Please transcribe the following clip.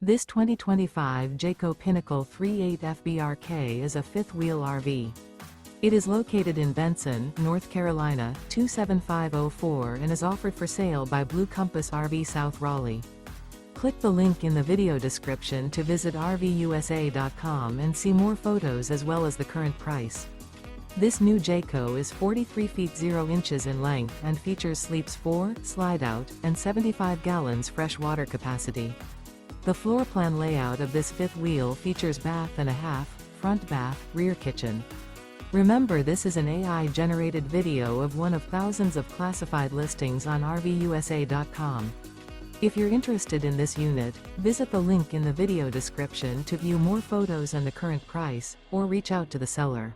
This 2025 Jayco Pinnacle 3.8 FBRK is a fifth-wheel RV. It is located in Benson, North Carolina, 27504 and is offered for sale by Blue Compass RV South Raleigh. Click the link in the video description to visit RVUSA.com and see more photos as well as the current price. This new Jayco is 43 feet 0 inches in length and features sleeps 4, Slideout, and 75 gallons fresh water capacity. The floor plan layout of this fifth wheel features bath and a half, front bath, rear kitchen. Remember, this is an AI-generated video of one of thousands of classified listings on RVUSA.com. If you're interested in this unit, visit the link in the video description to view more photos and the current price, or reach out to the seller.